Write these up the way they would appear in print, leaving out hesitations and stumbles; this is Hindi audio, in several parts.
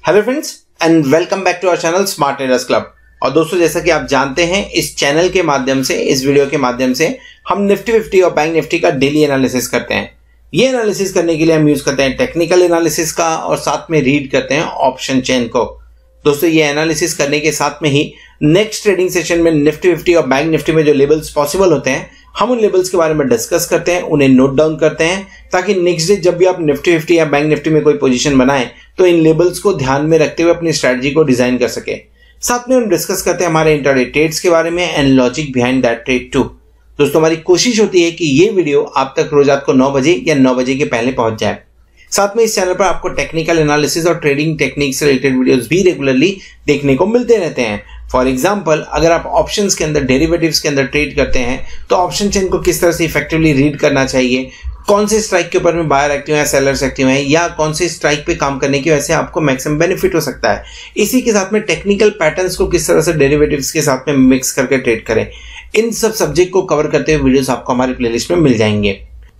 Hello friends and welcome back to our channel smart traders club. और दोस्तों, जैसा कि आप जानते हैं, इस चैनल के माध्यम से, इस वीडियो के माध्यम से हम निफ्टी 50 और बैंक निफ्टी का डेली एनालिसिस करते हैं। ये एनालिसिस करने के लिए हम यूज करते हैं टेक्निकल एनालिसिस का और साथ में रीड करते हैं ऑप्शन चेन को। दोस्तों, ये एनालिसिस करने के साथ में ही नेक्स्ट ट्रेडिंग सेशन में निफ्टी 50 और बैंक निफ्टी में जो लेवल्स पॉसिबल होते हैं, हम उन लेवल्स के बारे में डिस्कस करते हैं, उन्हें नोट डाउन करते हैं, ताकि नेक्स्ट डे जब भी आप निफ्टी 50 या बैंक निफ्टी में कोई पोजीशन बनाएं तो इन लेवल्स को ध्यान में रखते हुए अपनी स्ट्रेटजी को डिजाइन कर सके। साथ में हम डिस्कस करते हैं हमारे इंट्राडे ट्रेड्स के बारे में and logic behind that trade too. दोस्तों, हमारी कोशिश होती है कि ये वीडियो आप तक रोज रात को 9 बजे या 9 बजे के पहले पहुंच जाए। साथ में इस चैनल पर आपको टेक्निकल एनालिसिस और ट्रेडिंग टेक्निक से रिलेटेड वीडियोस भी रेगुलरली देखने को मिलते रहते हैं। फॉर एग्जांपल, अगर आप ऑप्शंस के अंदर, डेरिवेटिव्स के अंदर ट्रेड करते हैं तो ऑप्शन चेन को किस तरह से इफेक्टिवली रीड करना चाहिए, कौन से स्ट्राइक के ऊपर में बायर एक्टिव है, सेलर्स एक्टिव है, या कौन से स्ट्राइक पे काम करने की वजह से आपको मैक्सिमम बेनिफिट हो सकता है। इसी के साथ में टेक्निकल पैटर्न्स को किस तरह से डेरिवेटिव्स के साथ में मिक्स करके ट्रेड करें, इन सब सब्जेक्ट को कवर करते हुए वीडियोस आपको हमारी प्लेलिस्ट में मिल जाएंगे।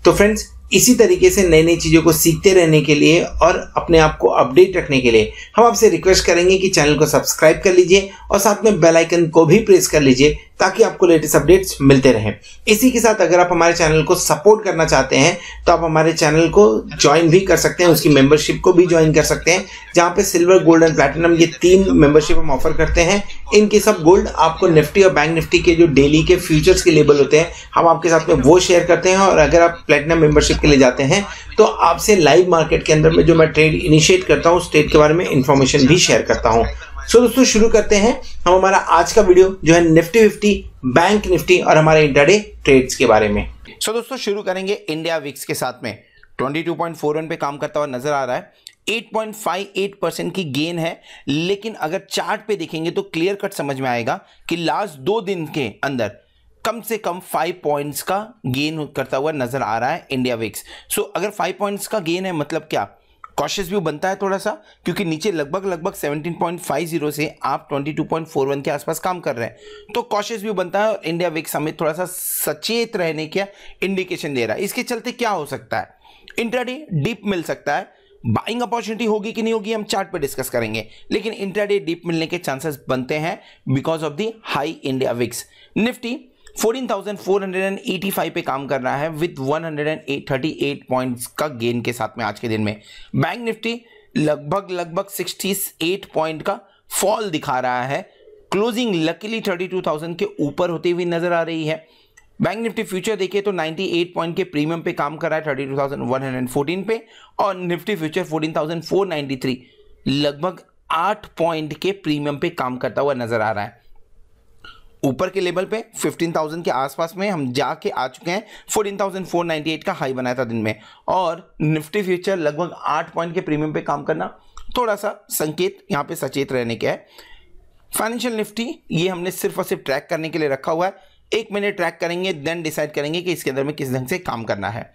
तो फ्रेंड्स, इसी तरीके से नई नई चीजों को सीखते रहने के लिए और अपने आप को अपडेट रखने के लिए हम आपसे रिक्वेस्ट करेंगे कि चैनल को सब्सक्राइब कर लीजिए और साथ में बेल आइकन को भी प्रेस कर लीजिए ताकि आपको लेटेस्ट अपडेट्स मिलते रहें। इसी के साथ अगर आप हमारे चैनल को सपोर्ट करना चाहते हैं तो आप हमारे चैनल को ज्वाइन भी कर सकते हैं, उसकी मेंबरशिप को भी ज्वाइन कर सकते हैं, जहां पे सिल्वर, गोल्ड एंड प्लैटिनम ये 3 मेंबरशिप हम ऑफर करते हैं। इनके सब गोल्ड आपको निफ्टी और बैंक निफ्टी के जो डेली के फ्यूचर्स के लेवल होते हैं, हम आपके साथ में वो शेयर करते हैं। और अगर आप प्लैटिनम मेंबरशिप के लिए जाते हैं तो आपसे लाइव मार्केट के अंदर में जो मैं ट्रेड इनिशिएट करता हूं, उस ट्रेड के बारे में इंफॉर्मेशन भी शेयर करता हूं। सो दोस्तों, शुरू करते हैं हम हमारा आज का वीडियो जो है निफ्टी 50, बैंक निफ्टी और हमारे इंट्राडे ट्रेड्स के बारे में। सो दोस्तों, शुरू करेंगे इंडिया विक्स के साथ में। 22.41 पे काम करता हुआ नजर आ रहा है। 8.58% की गेन है, लेकिन अगर चार्ट पे देखेंगे तो क्लियर कट समझ में आएगा कि लास्ट 2 दिन के अंदर कम से कम 5 पॉइंट्स का गेन करता हुआ नजर आ रहा है इंडिया विक्स। सो अगर 5 पॉइंट्स का गेन है, मतलब क्या, कॉशियस व्यू बनता है थोड़ा सा, क्योंकि नीचे लगभग 17.50 से आप 22.41 के आसपास काम कर रहे हैं, तो कॉशियस व्यू बनता है और इंडिया विक्स हमें थोड़ा सा सचेत रहने का इंडिकेशन दे रहा है। इसके चलते क्या हो सकता है, इंट्राडे डिप मिल सकता है, बाइंग अपॉर्चुनिटी होगी कि नहीं होगी हम चार्ट पे डिस्कस करेंगे, लेकिन इंट्राडे डिप मिलने के चांसेस बनते हैं because of the high India VIX. Nifty 14,485 पे काम कर रहा है विद 138 पॉइंट्स का गेन के साथ में आज के दिन में। बैंक निफ्टी लगभग 68 पॉइंट का फॉल दिखा रहा है, क्लोजिंग लकीली 32,000 के ऊपर होती हुई नजर आ रही है। बैंक निफ्टी फ्यूचर देखिए तो 98 पॉइंट के प्रीमियम पे काम कर रहा है 32,114 पे, और निफ्टी फ्यूचर 14,493 लगभग 8 पॉइंट के प्रीमियम पे काम करता हुआ नजर आ रहा है। ऊपर के लेवल पे 15,000 के आसपास में हम जाके आ चुके हैं। 14,498 का हाई बनाया था दिन में, और निफ्टी फ्यूचर लगभग 8 पॉइंट के प्रीमियम पे काम करना थोड़ा सा संकेत यहाँ पे सचेत रहने का है। फाइनेंशियल निफ्टी ये हमने सिर्फ और सिर्फ ट्रैक करने के लिए रखा हुआ है। 1 महीने ट्रैक करेंगे, देन डिसाइड करेंगे कि इसके अंदर में किस ढंग से काम करना है।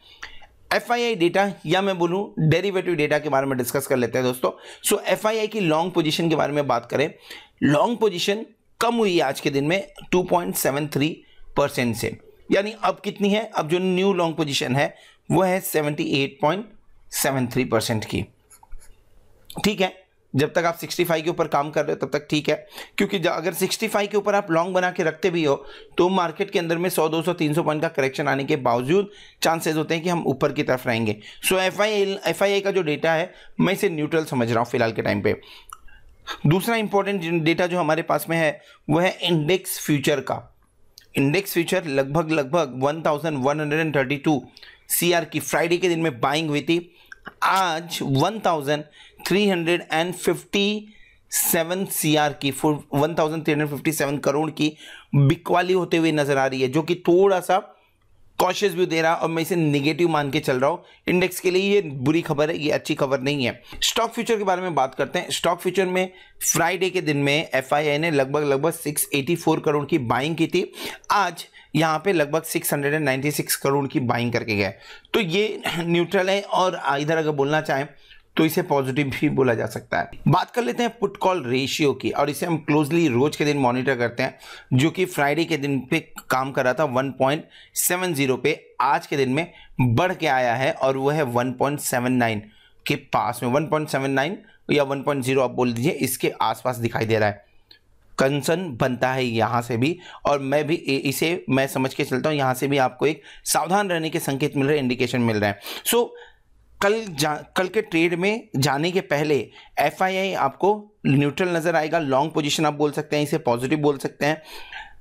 FII डेटा, या मैं बोलूं डेरिवेटिव डेटा के बारे में डिस्कस कर लेते हैं दोस्तों। सो FII की लॉन्ग पोजीशन के बारे में बात करें, लॉन्ग पोजीशन कम हुई आज के दिन में 2.73% से, यानी अब कितनी है, अब जो न्यू लॉन्ग पोजीशन है वो है 78.73% की। ठीक है, जब तक आप 65 के ऊपर काम कर रहे हो तब तक ठीक है, क्योंकि अगर 65 के ऊपर आप लॉन्ग बना के रखते भी हो तो मार्केट के अंदर में 100, 200, 300 पॉइंट का करेक्शन आने के बावजूद चांसेस होते हैं कि हम ऊपर की तरफ रहेंगे। सो FII का जो डेटा है मैं इसे न्यूट्रल समझ रहा हूँ फिलहाल के टाइम पे। दूसरा इंपॉर्टेंट डेटा जो हमारे पास में है वो है इंडेक्स फ्यूचर का। इंडेक्स फ्यूचर लगभग 1132 CR की फ्राइडे के दिन में बाइंग हुई थी। आज 1357 CR की 1357 करोड़ की बिकवाली होते हुए नजर आ रही है, जो कि थोड़ा सा कॉशियस व्यू दे रहा, और मैं इसे नेगेटिव मान के चल रहा हूं। इंडेक्स के लिए ये बुरी खबर है, ये अच्छी खबर नहीं है। स्टॉक फ्यूचर के बारे में बात करते हैं। स्टॉक फ्यूचर में फ्राइडे के दिन में FII ने लगभग 684 करोड़ की बाइंग की थी। आज यहां पे लगभग 696 करोड़ की बाइंग करके गए, तो ये न्यूट्रल है, और इधर अगर बोलना चाहें तो इसे पॉजिटिव भी बोला जा सकता है। बात कर लेते हैं पुट कॉल रेशियो की, और इसे हम क्लोजली रोज के दिन मॉनिटर करते हैं, जो कि फ्राइडे के दिन पे काम कर रहा था 1.70 पे, आज के दिन में बढ़ के आया है और वो है 1.79। के पास में 1.79 या 1.0 आप बोल दीजिए, इसके आसपास दिखाई दे रहा है। कंसर्न बनता है यहाँ से भी, और मैं भी इसे मैं समझ के चलता हूँ, यहाँ से भी आपको एक सावधान रहने के संकेत मिल रहे हैं, इंडिकेशन मिल रहे हैं। सो कल के ट्रेड में जाने के पहले FII आपको न्यूट्रल नजर आएगा। लॉन्ग पोजीशन आप बोल सकते हैं, इसे पॉजिटिव बोल सकते हैं।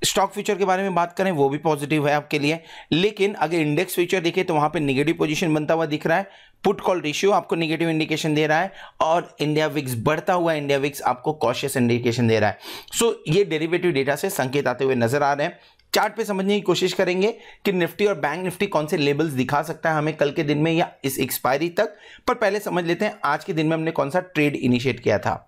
स्टॉक फ्यूचर के बारे में बात करें वो भी पॉजिटिव है आपके लिए, लेकिन अगर इंडेक्स फ्यूचर देखें तो वहां पे नेगेटिव पोजीशन बनता हुआ दिख रहा है। पुट कॉल रेशियो आपको नेगेटिव इंडिकेशन दे रहा है, और इंडिया विक्स बढ़ता हुआ इंडिया विक्स आपको कॉशियस इंडिकेशन दे रहा है। सो ये डेरिवेटिव डेटा से संकेत आते हुए नजर आ रहे हैं। चार्ट पे समझने की कोशिश करेंगे कि निफ्टी और बैंक निफ्टी कौन से लेवल्स दिखा सकता है हमें कल के दिन में या इस एक्सपायरी तक। पर पहले समझ लेते हैं आज के दिन में हमने कौन सा ट्रेड इनिशिएट किया था।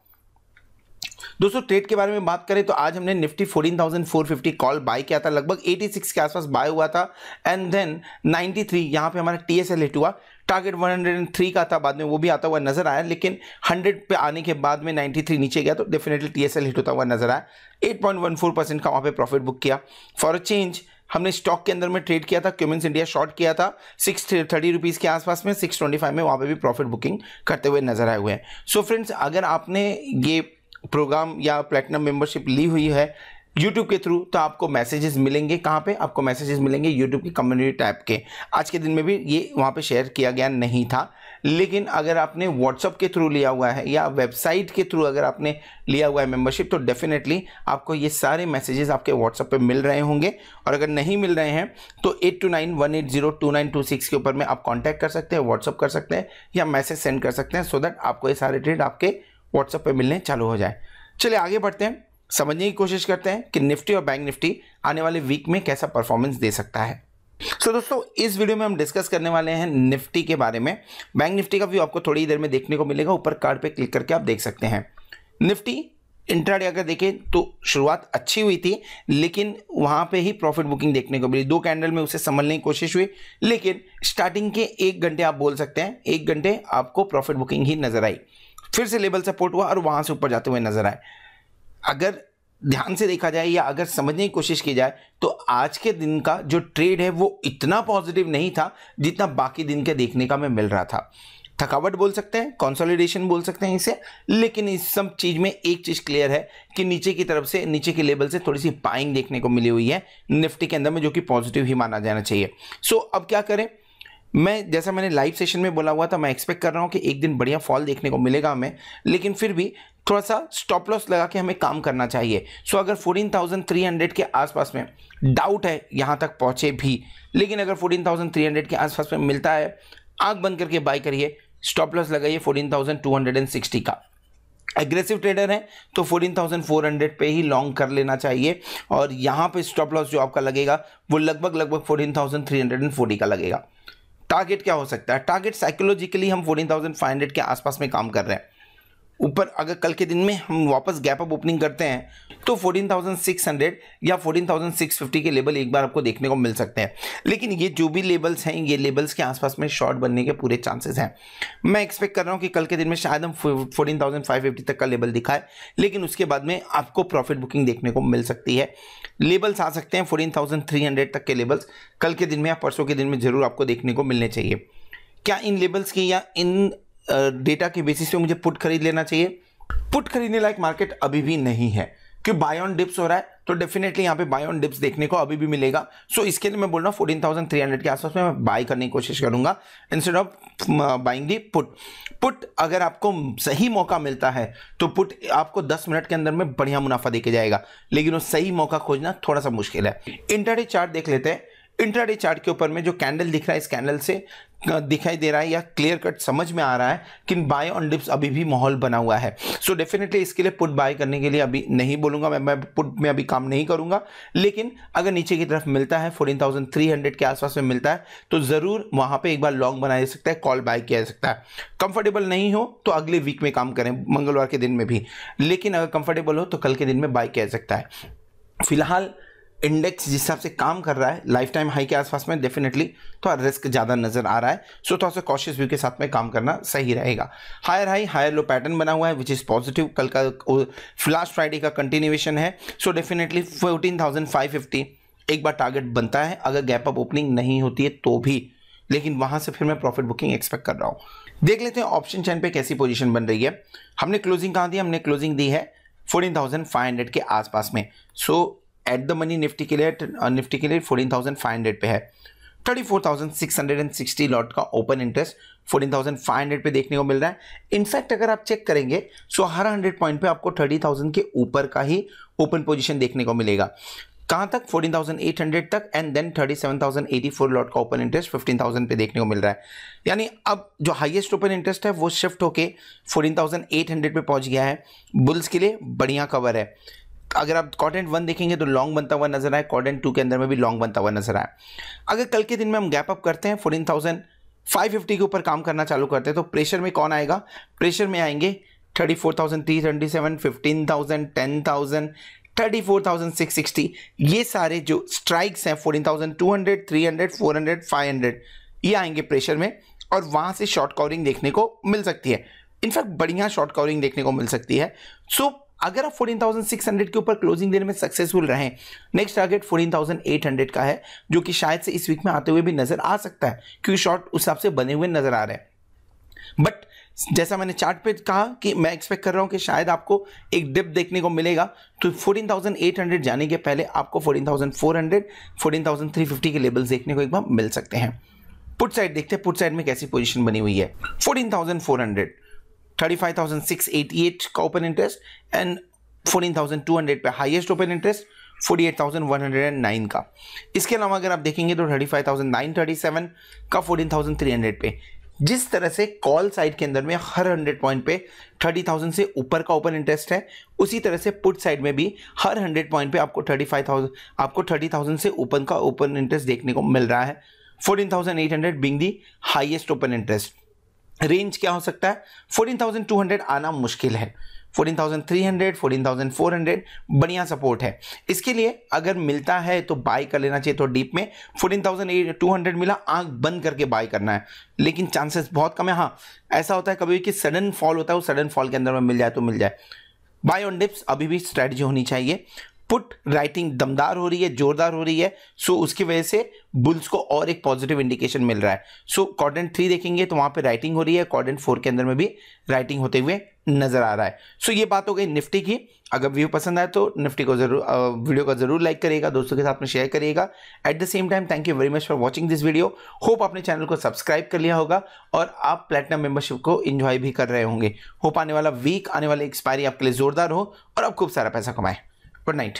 दोस्तों ट्रेड के बारे में बात करें तो आज हमने निफ्टी 14,450 कॉल बाय किया था, लगभग 86 के आसपास बाय हुआ था, एंड देन 93 यहां पे हमारा TSL हिट हुआ। टारगेट 103 का था, बाद में वो भी आता हुआ नजर आया, लेकिन 100 पे आने के बाद में 93 नीचे गया तो डेफिनेटली TSL हिट होता हुआ नजर आया। 8.14% का वहां पे प्रॉफिट बुक किया। फॉर अ चेंज हमने स्टॉक के अंदर में ट्रेड किया था, क्यूमेंस इंडिया शॉर्ट किया था 630 रुपीज के आसपास में, 625 में वहां पे भी प्रॉफिट बुकिंग करते हुए नजर आए हुए हैं। सो फ्रेंड्स, अगर आपने ये प्रोग्राम या प्लैटिनम मेंबरशिप ली हुई है YouTube के थ्रू, तो आपको मैसेजेस मिलेंगे। कहाँ पे आपको मैसेजेस मिलेंगे? YouTube की कम्युनिटी टैब के। आज के दिन में भी ये वहाँ पे शेयर किया गया नहीं था, लेकिन अगर आपने WhatsApp के थ्रू लिया हुआ है या वेबसाइट के थ्रू अगर आपने लिया हुआ है मेंबरशिप, तो डेफिनेटली आपको ये सारे मैसेजेस आपके WhatsApp पे मिल रहे होंगे। और अगर नहीं मिल रहे हैं तो 8291802926 के ऊपर में आप कॉन्टैक्ट कर सकते हैं, व्हाट्सअप कर सकते हैं या मैसेज सेंड कर सकते हैं, सो दैट आपको ये सारे ट्रेड आपके व्हाट्सएप पे मिलने चालू हो जाए। चलिए आगे बढ़ते हैं, समझने की कोशिश करते हैं कि निफ्टी और बैंक निफ्टी आने वाले वीक में कैसा परफॉर्मेंस दे सकता है। सो दोस्तों, इस वीडियो में हम डिस्कस करने वाले हैं निफ्टी के बारे में। बैंक निफ्टी का व्यू आपको थोड़ी देर में देखने को मिलेगा, ऊपर कार्ड पे क्लिक करके आप देख सकते हैं। निफ्टी इंट्राडे अगर देखें तो शुरुआत अच्छी हुई थी, लेकिन वहां पे ही प्रॉफिट बुकिंग देखने को मिली। 2 कैंडल में उसे संभलने की कोशिश हुई, लेकिन स्टार्टिंग के 1 घंटे आप बोल सकते हैं, 1 घंटे आपको प्रॉफिट बुकिंग ही नजर आई। फिर से लेवल सपोर्ट हुआ और वहां से ऊपर जाते हुए नजर आए। अगर ध्यान से देखा जाए या अगर समझने की कोशिश की जाए तो आज के दिन का जो ट्रेड है वो इतना पॉजिटिव नहीं था जितना बाकी दिन के देखने का हमें मिल रहा था। थकावट बोल सकते हैं, कंसोलिडेशन बोल सकते हैं इसे, लेकिन इस सब चीज में एक चीज क्लियर है कि नीचे की तरफ से, नीचे के लेवल से थोड़ी सी बाइंग देखने को मिली हुई है निफ्टी के अंदर में, जो कि पॉजिटिव ही माना जाना चाहिए। सो अब क्या करें? मैं जैसा मैंने लाइव सेशन में बोला हुआ था, मैं एक्सपेक्ट कर रहा हूं कि एक दिन बढ़िया फॉल देखने को मिलेगा हमें, लेकिन फिर भी थोड़ा सा स्टॉप लॉस लगा के हमें काम करना चाहिए। सो अगर 14,300 के आसपास में डाउट है यहां तक पहुंचे भी, लेकिन अगर 14,300 के आसपास में मिलता है, आंख बंद करके बाय करिए, स्टॉप लॉस लगाइए 14,260 का। एग्रेसिव ट्रेडर है तो 14,400 पे ही लॉन्ग कर लेना चाहिए, और यहां पे स्टॉप लॉस जो आपका लगेगा वो लगभग 14,340 का लगेगा। टारगेट क्या हो सकता है? टारगेट साइकोलॉजिकली हम 14,500 के आसपास में काम कर रहे हैं। ऊपर अगर कल के दिन में हम वापस गैप अप ओपनिंग करते हैं तो 14,600 या 14,650 के लेवल एक बार आपको देखने को मिल सकते हैं। लेकिन ये जो भी लेवल्स हैं, ये लेवल्स के आसपास में शॉर्ट बनने के पूरे चांसेस हैं। मैं एक्सपेक्ट कर रहा हूं कि कल के दिन में शायद हम 14,550 तक का लेवल दिखाए, लेकिन उसके बाद में आपको प्रॉफिट बुकिंग देखने को मिल सकती है। लेवल्स आ सकते हैं 14,300 तक के लेवल्स कल के दिन में या परसों के दिन में जरूर आपको देखने को मिलने चाहिए। क्या इन लेवल्स की या इन डेटा के बेसिस पे मुझे पुट खरीद लेना चाहिए? पुट खरीदने लायक मार्केट अभी भी नहीं है, कि बाय ऑन डिप्स हो रहा है तो डेफिनेटली यहाँ पे बाय ऑन डिप्स देखने को अभी भी मिलेगा। सो इसके लिए मैं बोल रहा हूँ 14,300 के आसपास में मैं बाय करने की कोशिश करूंगा instead of buying the put. Put अगर आपको सही मौका मिलता है तो पुट आपको 10 मिनट के अंदर में बढ़िया मुनाफा देके जाएगा, लेकिन वो सही मौका खोजना थोड़ा सा मुश्किल है। इंट्राडे चार्ट देख लेते हैं। इंट्राडे चार्ट के ऊपर में जो कैंडल दिख रहा है, इस कैंडल से दिखाई दे रहा है या क्लियर कट समझ में आ रहा है कि बाय ऑन डिप्स अभी भी माहौल बना हुआ है। सो डेफिनेटली इसके लिए पुट बाय करने के लिए अभी नहीं बोलूंगा, मैं पुट में अभी काम नहीं करूंगा। लेकिन अगर नीचे की तरफ मिलता है 14,300 के आसपास में मिलता है तो जरूर वहां पे एक बार लॉन्ग बनाया जा सकता है, कॉल बाय किया जा सकता है। कंफर्टेबल नहीं हो तो अगले वीक में काम करें, मंगलवार के दिन में भी, लेकिन अगर कंफर्टेबल हो तो कल के दिन में बाय किया जा सकता है। फिलहाल इंडेक्स जिस हिसाब से काम कर रहा है लाइफ टाइम हाई के आसपास में, डेफिनेटली थोड़ा रिस्क ज़्यादा नजर आ रहा है। सो थोड़ा सा कॉशियस व्यू के साथ में काम करना सही रहेगा। Higher high higher low pattern बना हुआ है विच इज़ पॉजिटिव, कल का लास्ट फ्राइडे का कंटिन्यूएशन है। सो डेफिनेटली 14,550 एक बार टारगेट बनता है, अगर गैप अप ओपनिंग नहीं होती है तो भी, लेकिन वहां से फिर मैं प्रॉफिट बुकिंग एक्सपेक्ट कर रहा हूँ। देख लेते हैं ऑप्शन चेन पे कैसी पोजीशन बन रही है। हमने क्लोजिंग कहाँ दी, हमने क्लोजिंग दी है 14,500 के आसपास में। सो एट द मनी निफ्टी के लिए 14,500 पे है। 34,660 लॉट का ओपन इंटरेस्ट 14,500 पे देखने को मिल रहा है। इनफैक्ट अगर आप चेक करेंगे सो हर 100 पॉइंट पे आपको 30,000 के ऊपर का ही ओपन पोजीशन देखने को मिलेगा। कहां तक, 14,800 तक, एंड देन 37,084 लॉट का ओपन इंटरेस्ट 15,000 पे देखने को मिल रहा है। यानी अब जो हाईएस्ट ओपन इंटरेस्ट है वो शिफ्ट होके 14,800 पे पहुंच गया है। बुल्स के लिए बढ़िया कवर है। अगर आप क्वाड्रेंट 1 देखेंगे तो लॉन्ग बनता हुआ नजर आए, क्वाड्रेंट 2 के अंदर में भी लॉन्ग बनता हुआ नजर आए। अगर कल के दिन में हम गैप अप करते हैं 14,550 के ऊपर काम करना चालू करते हैं तो प्रेशर में कौन आएगा, प्रेशर में आएंगे 34,327, 15,000, 10,000, 34,660। ये सारे जो स्ट्राइक्स हैं 14,200, 300, 400, 500 ये आएंगे प्रेशर में, और वहां से शॉर्ट कवरिंग देखने को मिल सकती है। इनफैक्ट बढ़िया शॉर्ट कवरिंग देखने को मिल सकती है। सो अगर आप 14,600 के ऊपर क्लोजिंग देने में सक्सेसफुल रहें, नेक्स्ट टारगेट 14,800 का है, जो कि शायद से इस वीक में आते हुए भी नजर आ सकता है, क्योंकि शॉर्ट उस हिसाब से बने हुए नजर आ रहे हैं। बट जैसा मैंने चार्ट पे कहा कि मैं एक्सपेक्ट कर रहा हूं कि शायद आपको एक डिप देखने को मिलेगा, तो 14,800 जाने के पहले आपको 14,400, 14,350 के लेवल्स देखने को एक बार मिल सकते हैं। पुट साइड देखते हैं, पुट साइड में कैसी पोजीशन बनी हुई है। 14,400, 35,688 का ओपन इंटरेस्ट एंड 14,200 पे हाईएस्ट ओपन इंटरेस्ट 48,109 का। इसके अलावा अगर आप देखेंगे तो 35,937 का 14,300 पे। जिस तरह से कॉल साइड के अंदर में हर 100 पॉइंट पे 30,000 से ऊपर का ओपन इंटरेस्ट है, उसी तरह से पुट साइड में भी हर 100 पॉइंट पे आपको 30,000 से ऊपर का ओपन इंटरेस्ट देखने को मिल रहा है। 14,800 being the highest open interest. Range क्या हो सकता है, 14,200 आना मुश्किल है, 14,300, 14,400 बढ़िया सपोर्ट है। इसके लिए अगर मिलता है तो बाय कर लेना चाहिए। तो डीप में 14,200 मिला, आंख बंद करके बाय करना है, लेकिन चांसेस बहुत कम है। हाँ, ऐसा होता है कभी कि सडन फॉल होता है, वो सडन फॉल के अंदर में मिल जाए तो मिल जाए। बाय ऑन डिप्स अभी भी स्ट्रैटेजी होनी चाहिए। पुट राइटिंग दमदार हो रही है, जोरदार हो रही है, सो उसकी वजह से बुल्स को और एक पॉजिटिव इंडिकेशन मिल रहा है। सो क्वाड्रेंट 3 देखेंगे तो वहां पे राइटिंग हो रही है, क्वाड्रेंट 4 के अंदर में भी राइटिंग होते हुए नजर आ रहा है। सो ये बात हो गई निफ्टी की। अगर व्यू पसंद आए तो निफ्टी को जरूर वीडियो को जरूर लाइक करिएगा, दोस्तों के साथ में शेयर करिएगा। At the same time thank you very much for watching this video. Hope आपने चैनल को सब्सक्राइब कर लिया होगा और आप प्लेटिनम मेंबरशिप को एंजॉय भी कर रहे होंगे। होप आने वाला वीक, आने वाली एक्सपायरी आपके लिए जोरदार हो और आप खूब सारा पैसा कमाएं। Good night.